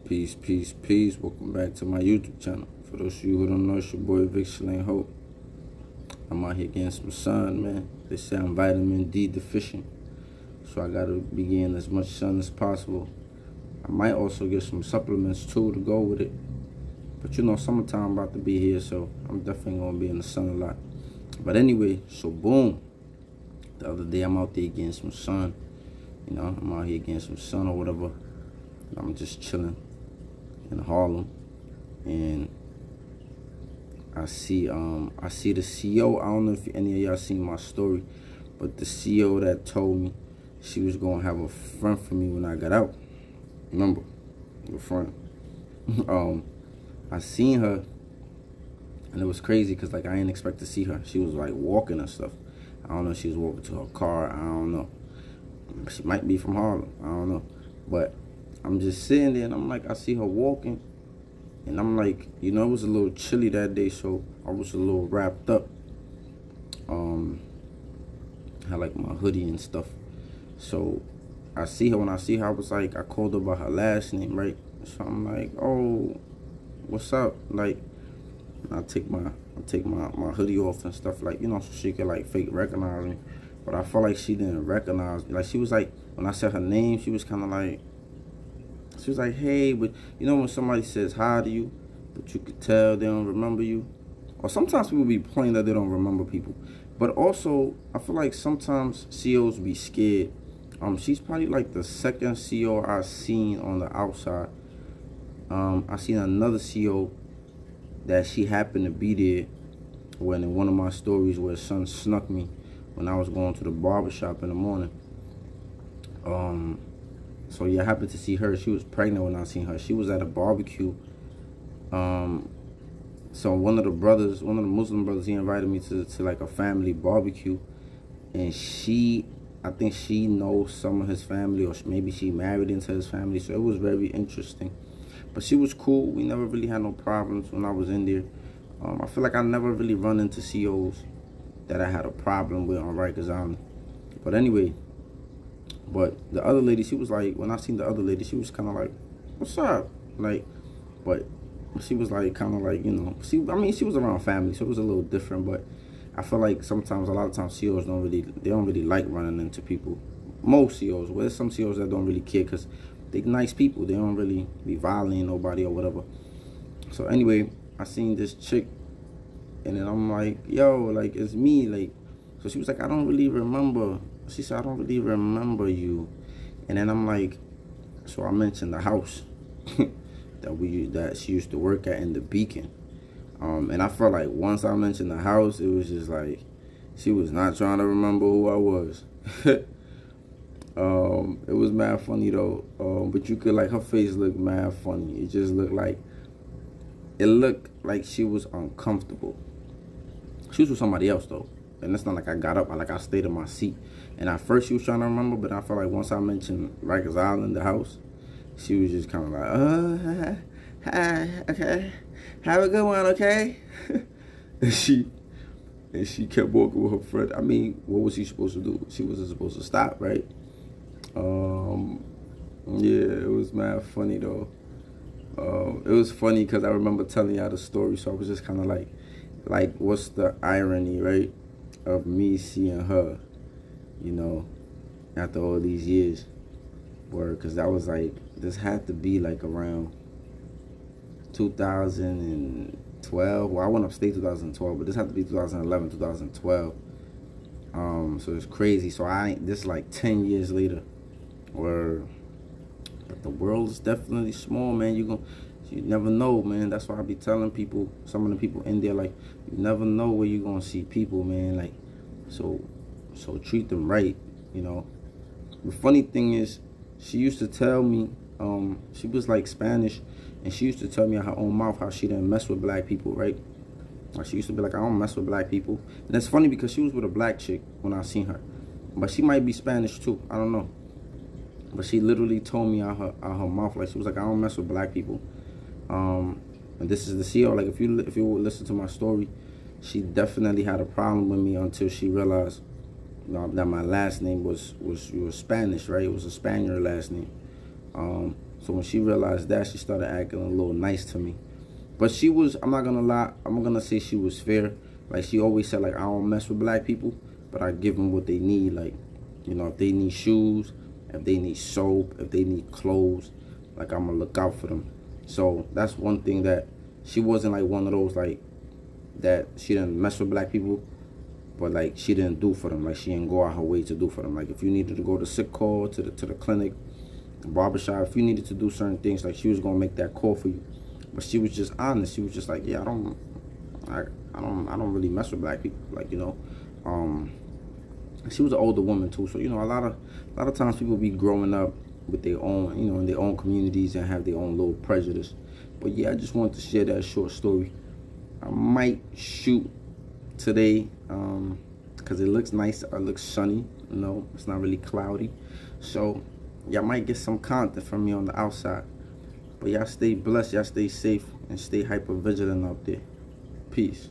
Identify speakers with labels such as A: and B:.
A: Peace, peace, peace. Welcome back to my YouTube channel. For those of you who don't know, it's your boy vicslanghope. I'm out here getting some sun, man. They say I'm vitamin D deficient, so I gotta be getting as much sun as possible. I might also get some supplements too to go with it. But you know, summertime about to be here, so I'm definitely gonna be in the sun a lot. But anyway, so boom. The other day I'm out there getting some sun. You know, I'm out here getting some sun or whatever. I'm just chilling in Harlem, and I see the CEO. I don't know if any of y'all seen my story, but the CEO that told me she was gonna have a friend for me when I got out. Remember, a friend. I seen her, and it was crazy because like I didn't expect to see her. She was like walking and stuff. I don't know if she was walking to her car. I don't know. She might be from Harlem. I don't know, but I'm just sitting there and I'm like, I see her walking, and I'm like, you know, it was a little chilly that day, so I was a little wrapped up. Had like my hoodie and stuff. So I see her. When I see her, I was like, I called her by her last name, right? So I'm like, oh, what's up? Like, I take my hoodie off and stuff, like, you know, so she could like fake recognize me. But I felt like she didn't recognize me. Like, she was like, when I said her name, she was kind of like, she was like, hey, but you know when somebody says hi to you, but you could tell they don't remember you? Or sometimes people be playing that they don't remember people. But also, I feel like sometimes CEOs be scared. She's probably like the second CEO I've seen on the outside. I seen another CEO that she happened to be there when in one of my stories where son snuck me when I was going to the barbershop in the morning. So yeah, I happened to see her. She was pregnant when I seen her. She was at a barbecue. So one of the Muslim brothers, he invited me to like a family barbecue, and I think she knows some of his family, or maybe she married into his family. So it was very interesting. But she was cool. We never really had no problems when I was in there. I feel like I never really run into CEOs that I had a problem with on Rikers Island. But anyway, but the other lady, she was like, when I seen the other lady, she was kind of like, what's up? Like, but she was like, kind of like, you know, I mean, she was around family, so it was a little different. But I feel like a lot of times CEOs don't really like running into people. Most CEOs, well, there's some CEOs that don't really care because they're nice people. They don't really be violating nobody or whatever. So anyway, I seen this chick, and then I'm like, yo, like, it's me. Like, so she was like, I don't really remember. She said, I don't really remember you. And then I'm like, so I mentioned the house that she used to work at in the Beacon. And I felt like once I mentioned the house, it was just like, she was not trying to remember who I was. It was mad funny though. But you could, like, her face looked mad funny. It just looked like she was uncomfortable. She was with somebody else though. And it's not like I got up, I stayed in my seat. And at first she was trying to remember, but I felt like once I mentioned Rikers Island, the house, she was just kind of like, hi, okay, have a good one, okay? and she kept walking with her friend. I mean, what was she supposed to do? She wasn't supposed to stop, right? Yeah, it was mad funny though. It was funny because I remember telling y'all the story, so I was just kind of like, what's the irony, right, of me seeing her, you know, after all these years? Because that was like, this had to be like around 2012. Well, I went upstate 2012, but this had to be 2011, 2012. So it's crazy. So this is like 10 years later. But the world is definitely small, man. You never know, man. That's why I be telling people, some of the people in there, like, you never know where you're gonna see people, man. Like, so treat them right, you know. The funny thing is, she used to tell me, she was like Spanish, and she used to tell me out her own mouth how she didn't mess with black people, right? Like, she used to be like, I don't mess with black people. And it's funny because she was with a black chick when I seen her, but she might be Spanish too. I don't know. But she literally told me out her mouth, like, she was like, I don't mess with black people. And this is the CEO. Like, if you listen to my story, she definitely had a problem with me until she realized that my last name was Spanish, right? It was a Spaniard last name. So when she realized that, she started acting a little nice to me. But she was, I'm not gonna lie, I'm gonna say she was fair. Like, she always said, like, I don't mess with black people, but I give them what they need. Like, you know, if they need shoes, if they need soap, if they need clothes, like, I'm gonna look out for them. So that's one thing that she wasn't like one of those, like, that she didn't mess with black people, but like she didn't do for them. Like, she didn't go out her way to do for them. Like, if you needed to go to sick call, to the clinic, the barbershop, if you needed to do certain things, like, she was gonna make that call for you. But she was just honest. She was just like, yeah, I don't really mess with black people. Like, you know, she was an older woman too. So, you know, a lot of times people be growing up with their own, you know, in their own communities and have their own little prejudice. But yeah, I just wanted to share that short story. I might shoot today because it looks nice. It looks sunny. You know, it's not really cloudy. So y'all might get some content from me on the outside. But y'all stay blessed, y'all stay safe, and stay hyper vigilant out there. Peace.